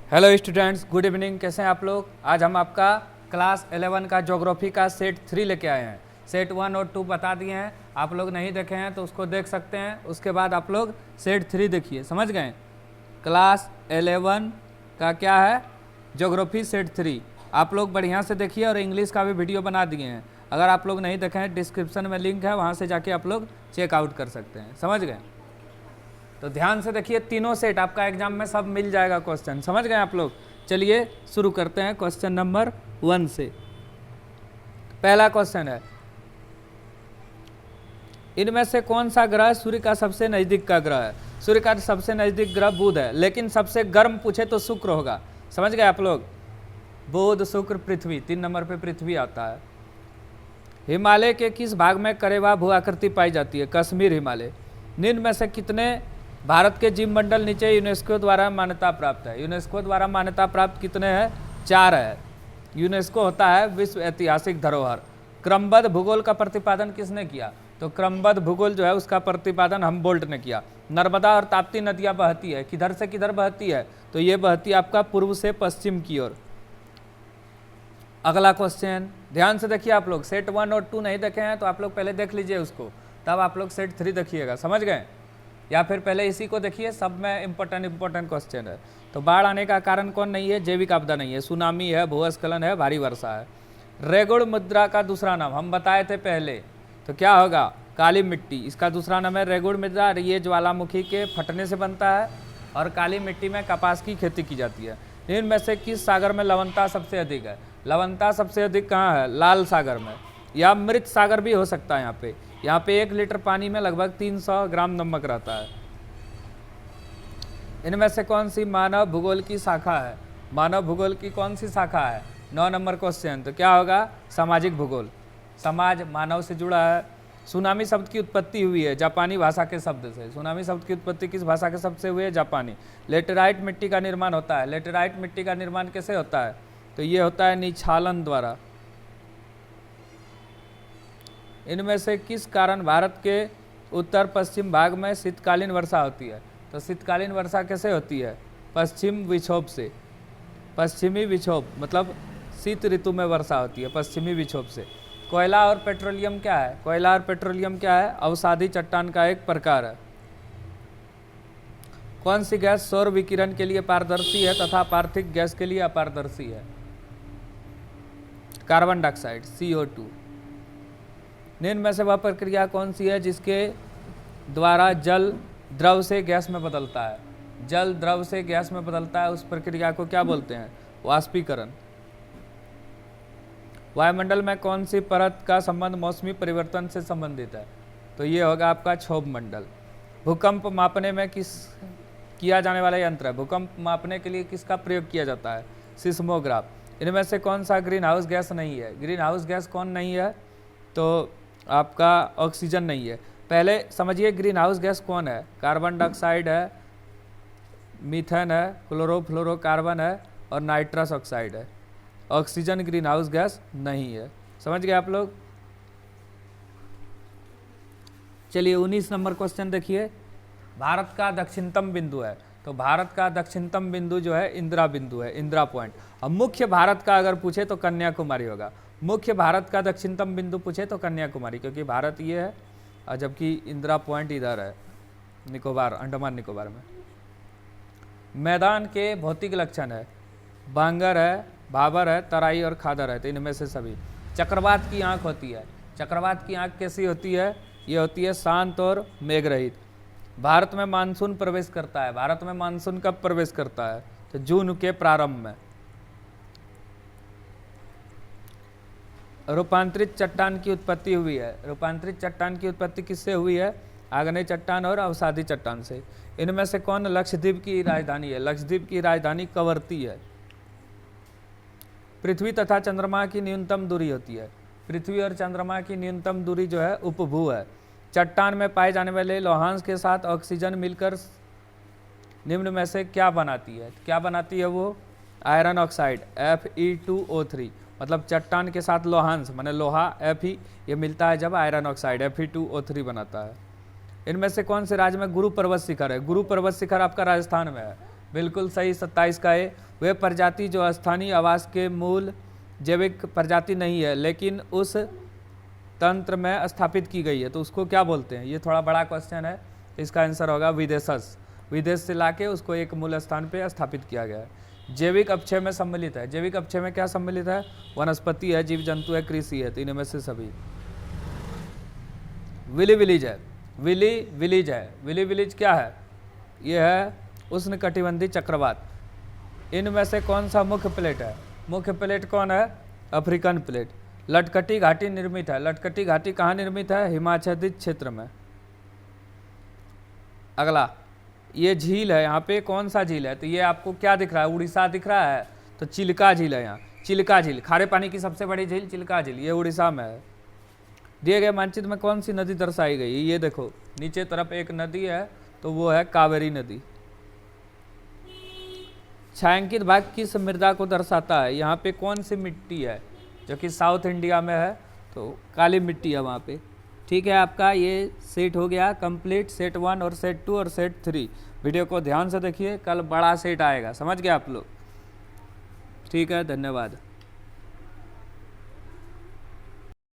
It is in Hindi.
Hello students, good evening. कैसे हैं आप लोग? आज हम आपका क्लास 11 का ज्योग्राफी का सेट 3 लेके आए हैं। सेट 1 और 2 बता दिए हैं, आप लोग नहीं देखे हैं तो उसको देख सकते हैं। उसके बाद आप लोग सेट 3 देखिए, समझ गए? क्लास 11 का क्या है? Geography set 3। आप लोग बढ़िया से देखिए और इंग्लिश का भी वीडियो बना दिए हैं। अगर आप लोग नहीं देखे हैं, डिस्क्रिप्शन में लिंक है, वहाँ से जाके आप लोग चेकआउट कर सकते हैं। समझ गए? तो ध्यान से देखिए, तीनों सेट आपका एग्जाम में सब मिल जाएगा क्वेश्चन। समझ गए आप लोग? चलिए शुरू करते हैं क्वेश्चन नंबर 1 से। पहला क्वेश्चन है, इनमें से कौन सा ग्रह सूर्य का सबसे नज़दीक का ग्रह है? सूर्य का सबसे नज़दीक ग्रह बुध है, लेकिन सबसे गर्म पूछे तो शुक्र होगा। समझ गए आप लोग? बुध, शुक्र, पृथ्वी। 3 नंबर पे पृथ्वी आता है। हिमालय के किस भाग में करेवा भू आकृति पाई जाती है? कश्मीर, हिमालय। निम्न में से कितने भारत के जीव मंडल नीचे यूनेस्को द्वारा मान्यता प्राप्त है? यूनेस्को द्वारा मान्यता प्राप्त कितने हैं? 4 है। यूनेस्को होता है विश्व ऐतिहासिक धरोहर। क्रमबद्ध भूगोल का प्रतिपादन किसने किया? तो क्रमबद्ध भूगोल जो है उसका प्रतिपादन हमबोल्ट ने किया। नर्मदा और ताप्ती नदियाँ बहती है, किधर से किधर बहती है? तो ये बहती है आपका पूर्व से पश्चिम की ओर। अगला क्वेश्चन ध्यान से देखिए आप लोग। सेट 1 और 2 नहीं देखे हैं तो आप लोग पहले देख लीजिए उसको, तब आप लोग सेट 3 देखिएगा। समझ गए? या फिर पहले इसी को देखिए, सब में इंपॉर्टेंट क्वेश्चन है। तो बाढ़ आने का कारण कौन नहीं है? जैविक आपदा नहीं है, सुनामी है, भूस्खलन है, भारी वर्षा है। रेगुड़ मुद्रा का दूसरा नाम हम बताए थे पहले, तो क्या होगा? काली मिट्टी। इसका दूसरा नाम है रेगुड़ मुद्रा। ये ज्वालामुखी के फटने से बनता है और काली मिट्टी में कपास की खेती की जाती है। इनमें से किस सागर में लवणता सबसे अधिक है? लवणता सबसे अधिक कहाँ है? लाल सागर में, या मृत सागर भी हो सकता है। यहाँ पे 1 लीटर पानी में लगभग 300 ग्राम नमक रहता है। इनमें से कौन सी मानव भूगोल की शाखा है? मानव भूगोल की कौन सी शाखा है? 9 नंबर क्वेश्चन। तो क्या होगा? सामाजिक भूगोल। समाज मानव से जुड़ा है। सुनामी शब्द की उत्पत्ति हुई है जापानी भाषा के शब्द से। सुनामी शब्द की उत्पत्ति किस भाषा के शब्द से हुई है? जापानी। लेटेराइट मिट्टी का निर्माण होता है। लेटेराइट मिट्टी का निर्माण कैसे होता है? तो ये होता है निक्षालन द्वारा। इनमें से किस कारण भारत के उत्तर पश्चिम भाग में शीतकालीन वर्षा होती है? तो शीतकालीन वर्षा कैसे होती है? पश्चिम विक्षोभ से। पश्चिमी विक्षोभ मतलब शीत ऋतु में वर्षा होती है पश्चिमी विक्षोभ से। कोयला और पेट्रोलियम क्या है? कोयला और पेट्रोलियम क्या है? अवसादी चट्टान का एक प्रकार है। कौन सी गैस सौर विकिरण के लिए पारदर्शी है तथा पार्थिव गैस के लिए अपारदर्शी है? Carbon dioxide, CO2। निम्न में से वह प्रक्रिया कौन सी है जिसके द्वारा जल द्रव से गैस में बदलता है? जल द्रव से गैस में बदलता है, उस प्रक्रिया को क्या बोलते हैं? वाष्पीकरण। वायुमंडल में कौन सी परत का संबंध मौसमी परिवर्तन से संबंधित है? तो ये होगा आपका क्षोभ मंडल। भूकंप मापने में किस किया जाने वाला यंत्र है? भूकंप मापने के लिए किसका प्रयोग किया जाता है? सिस्मोग्राफ। इनमें से कौन सा ग्रीन हाउस गैस नहीं है? ग्रीन हाउस गैस कौन नहीं है? तो आपका ऑक्सीजन नहीं है। पहले समझिए ग्रीन हाउस गैस कौन है? कार्बन डाइऑक्साइड है, मीथेन है, क्लोरोफ्लोरोकार्बन है और नाइट्रस ऑक्साइड है। ऑक्सीजन ग्रीन हाउस गैस नहीं है। समझ गए आप लोग? चलिए 19 नंबर क्वेश्चन देखिए। भारत का दक्षिणतम बिंदु है, तो भारत का दक्षिणतम बिंदु जो है इंदिरा बिंदु है, इंदिरा पॉइंट। अब मुख्य भारत का अगर पूछे तो कन्याकुमारी होगा। मुख्य भारत का दक्षिणतम बिंदु पूछे तो कन्याकुमारी, क्योंकि भारत ये है और जबकि इंदिरा पॉइंट इधर है, निकोबार, अंडमान निकोबार में। मैदान के भौतिक लक्षण है, बांगर है, भाबर है, तराई और खादर है। तो इनमें से सभी। चक्रवात की आंख होती है। चक्रवात की आंख कैसी होती है? ये होती है शांत और मेघ रहित। भारत में मानसून प्रवेश करता है। भारत में मानसून कब प्रवेश करता है? तो जून के प्रारंभ में। रूपांतरित चट्टान की उत्पत्ति हुई है। रूपांतरित चट्टान की उत्पत्ति किससे हुई है? आग्नेय चट्टान और अवसादी चट्टान से। इनमें से कौन लक्षद्वीप की राजधानी है? लक्षद्वीप की राजधानी कवरत्ती है। पृथ्वी तथा चंद्रमा की न्यूनतम दूरी होती है। पृथ्वी और चंद्रमा की न्यूनतम दूरी जो है उपभू है। चट्टान में पाए जाने वाले लोहांश के साथ ऑक्सीजन मिलकर निम्न में से क्या बनाती है? क्या बनाती है वो? Iron oxide, Fe2O3। मतलब चट्टान के साथ लोहांश माने लोहा Fe, ये मिलता है जब आयरन ऑक्साइड Fe2O3 बनाता है। इनमें से कौन से राज्य में गुरु पर्वत शिखर है? गुरु पर्वत शिखर आपका राजस्थान में है। बिल्कुल सही, 27 का ए। वे प्रजाति जो स्थानीय आवास के मूल जैविक प्रजाति नहीं है लेकिन उस तंत्र में स्थापित की गई है, तो उसको क्या बोलते हैं? ये थोड़ा बड़ा क्वेश्चन है, इसका आंसर होगा विदेशस। विदेश से लाके उसको एक मूल स्थान पे स्थापित किया गया है। जैविक अपक्षय में सम्मिलित है। जैविक अपक्षय में क्या सम्मिलित है? वनस्पति है, जीव जंतु है, कृषि है, तीनों में से सभी। विली विलीज है। विली विलीज है। विली विलीज क्या है? ये है उष्णकटिबंधीय चक्रवात। इनमें से कौन सा मुख्य प्लेट है? मुख्य प्लेट कौन है? African plate. लटकटी घाटी निर्मित है। लटकटी घाटी कहाँ निर्मित है? हिमाच्छादित क्षेत्र में। अगला, ये झील है, यहाँ पे कौन सा झील है? तो ये आपको क्या दिख रहा है? उड़ीसा दिख रहा है, तो चिल्का झील है यहाँ। चिल्का झील, खारे पानी की सबसे बड़ी झील चिल्का झील, ये उड़ीसा में है। दिए गए मानचित्र में कौन सी नदी दर्शाई गई? ये देखो नीचे तरफ एक नदी है, तो वो है कावेरी नदी। छायांकित भाग किस मृदा को दर्शाता है? यहाँ पे कौन सी मिट्टी है जो कि साउथ इंडिया में है? तो काली मिट्टी है वहाँ पे। ठीक है, आपका ये सेट हो गया कंप्लीट, सेट 1 और सेट 2 और सेट 3। वीडियो को ध्यान से देखिए, कल बड़ा सेट आएगा, समझ गए आप लोग? ठीक है, धन्यवाद।